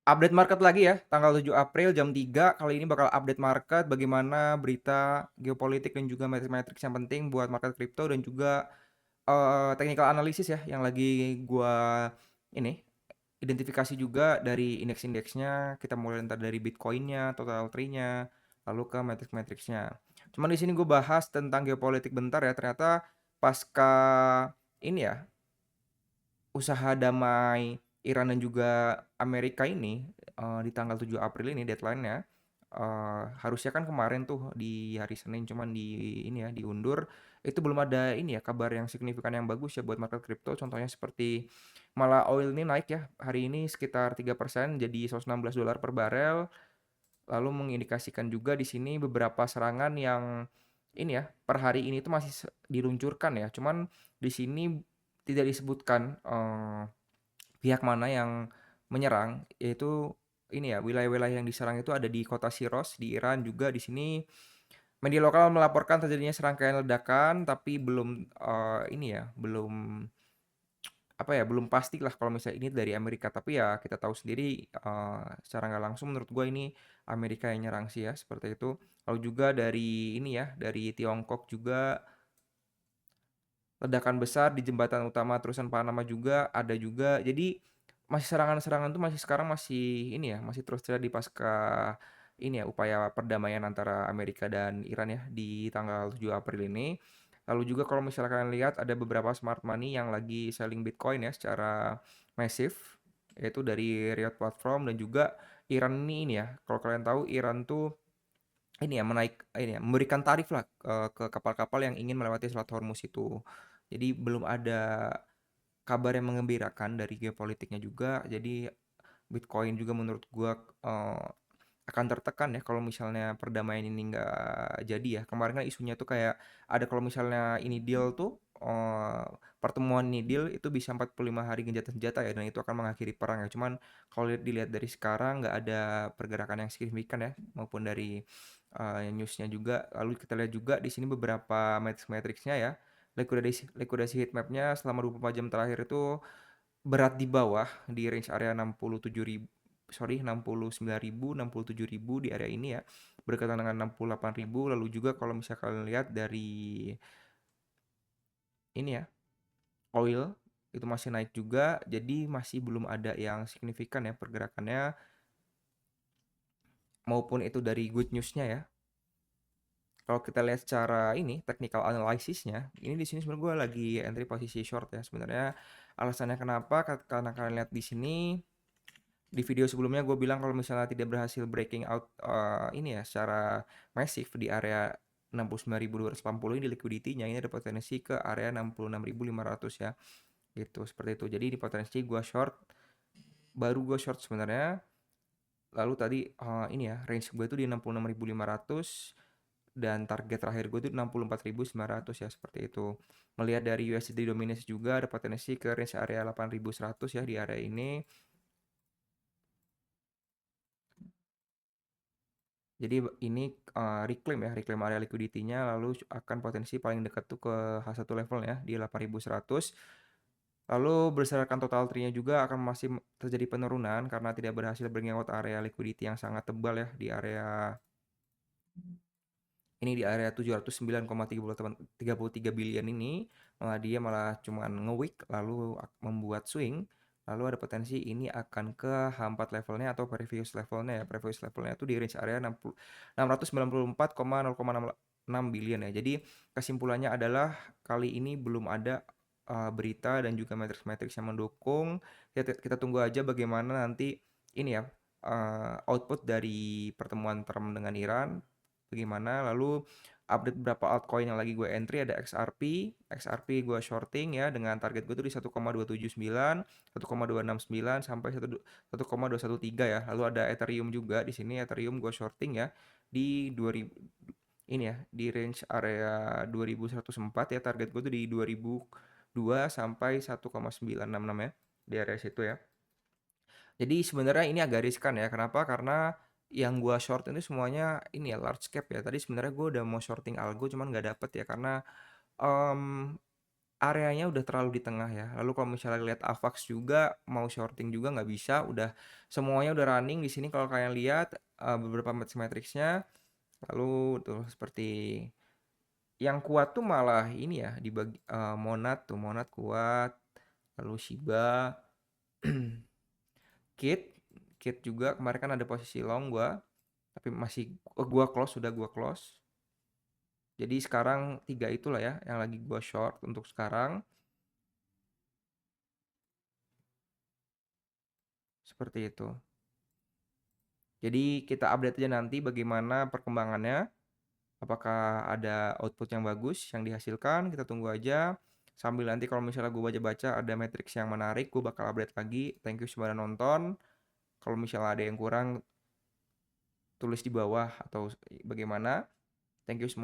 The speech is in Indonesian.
Update market lagi ya, tanggal 7 April jam 3 kali ini bakal update market bagaimana berita geopolitik dan juga matrix-matrix yang penting buat market kripto dan juga, technical analysis ya yang lagi gua ini, identifikasi juga dari indeks-indeksnya, kita mulai entar dari Bitcoin-nya, total tree-nya, lalu ke matrix-matrix-nya. Cuman di sini gue bahas tentang geopolitik bentar ya, ternyata pasca ini ya, usaha damai Iran dan juga Amerika ini, di tanggal 7 April ini deadline-nya, harusnya kan kemarin tuh di hari Senin cuman di ini ya, diundur, itu belum ada ini ya, kabar yang signifikan yang bagus ya buat market kripto, contohnya seperti malah oil ini naik ya, hari ini sekitar 3% jadi $116 per barel, lalu mengindikasikan juga di sini beberapa serangan yang ini ya, per hari ini tuh masih diluncurkan ya, cuman di sini tidak disebutkan, pihak mana yang menyerang, yaitu ini ya, wilayah-wilayah yang diserang itu ada di kota Shiroz di Iran juga di sini media lokal melaporkan terjadinya serangkaian ledakan tapi belum, ini ya, belum apa ya, belum pastilah kalau misalnya ini dari Amerika, tapi ya kita tahu sendiri, secara nggak langsung menurut gua ini Amerika yang nyerang sih ya, seperti itu. Lalu juga dari ini ya, dari Tiongkok juga ledakan besar di jembatan utama terusan Panama juga ada juga. Jadi masih serangan-serangan tuh masih sekarang masih ini ya, masih terus terjadi pasca ini ya, upaya perdamaian antara Amerika dan Iran ya di tanggal 7 April ini. Lalu juga kalau misalnya kalian lihat ada beberapa smart money yang lagi selling Bitcoin ya secara masif, yaitu dari Riot Platform dan juga Iran ini ya, kalau kalian tahu Iran tuh ini ya ini ya, memberikan tarif lah, ke kapal-kapal yang ingin melewati Selat Hormuz itu. Jadi belum ada kabar yang mengembirakan dari geopolitiknya juga, jadi Bitcoin juga menurut gua, akan tertekan ya kalau misalnya perdamaian ini nggak jadi ya. Kemarin kan isunya tuh kayak ada kalau misalnya ini deal tuh, pertemuan ini deal itu bisa 45 hari gencatan senjata ya dan itu akan mengakhiri perang ya. Cuman kalau dilihat dari sekarang nggak ada pergerakan yang signifikan ya, maupun dari, news-nya juga. Lalu kita lihat juga di sini beberapa matrix-matrix-nya ya, likuidasi likuidasi heat map-nya selama 24 jam terakhir itu berat di bawah, di range area 69.000, 67.000 di area ini ya, berdekatan dengan 68.000. Lalu juga kalau misalnya kalian lihat dari ini ya, oil itu masih naik juga, jadi masih belum ada yang signifikan ya pergerakannya, maupun itu dari good news-nya ya. Kalau kita lihat secara ini, technical analysis-nya, ini di sini sebenarnya gue lagi entry posisi short ya. Sebenarnya alasannya kenapa? Karena kalian lihat di sini di video sebelumnya gue bilang kalau misalnya tidak berhasil breaking out, ini ya secara masif di area 69.280 ini liquidity-nya ini ada potensi ke area 66.500 ya, gitu seperti itu. Jadi di potensi gue short, baru gue short sebenarnya. Lalu tadi, ini ya range gue itu di 66.500 dan target terakhir gue itu 64.900 ya, seperti itu. Melihat dari USD dominance juga ada potensi ke range area 8.100 ya di area ini. Jadi ini, reclaim ya, reclaim area liquidity-nya lalu akan potensi paling dekat tuh ke H1 level ya di 8.100. Lalu berdasarkan total tree-nya juga akan masih terjadi penurunan karena tidak berhasil breakout area liquidity yang sangat tebal ya di area ini, di area 709,33 billion ini, malah dia malah cuman nge-wick lalu membuat swing, lalu ada potensi ini akan ke H4 levelnya atau previous levelnya ya. Previous levelnya itu di range area 694,0,6 billion ya. Jadi kesimpulannya adalah kali ini belum ada, berita dan juga matrix-matrix yang mendukung. Kita tunggu aja bagaimana nanti ini ya, output dari pertemuan Trump dengan Iran bagaimana. Lalu update beberapa altcoin yang lagi gue entry ada XRP gue shorting ya dengan target gue tuh di 1,279, 1,269 sampai 1,213 ya. Lalu ada Ethereum juga di sini, Ethereum gue shorting ya di 2000 ini ya di range area 2104 ya, target gue tuh di 2002 sampai 1,966 ya di area situ ya. Jadi sebenarnya ini agak riskan ya. Kenapa? Karena yang gua short ini semuanya ini ya large cap ya. Tadi sebenarnya gua udah mau shorting algo cuman nggak dapet ya karena um, areanya udah terlalu di tengah ya. Lalu kalau misalnya lihat AVAX juga, mau shorting juga nggak bisa, udah semuanya udah running di sini kalau kalian lihat, beberapa matrix-nya. Lalu tuh seperti yang kuat tuh malah ini ya, Monad tuh, Monad kuat, lalu Shiba, Kit, Kit juga kemarin kan ada posisi long gua, tapi masih gua close, sudah gua close. Jadi sekarang 3 itulah ya yang lagi gua short untuk sekarang. Seperti itu. Jadi kita update aja nanti bagaimana perkembangannya. Apakah ada output yang bagus yang dihasilkan, kita tunggu aja. Sambil nanti kalau misalnya gue baca-baca ada matriks yang menarik, gue bakal update lagi. Thank you sudah nonton. Kalau misalnya ada yang kurang, tulis di bawah atau bagaimana. Thank you semua.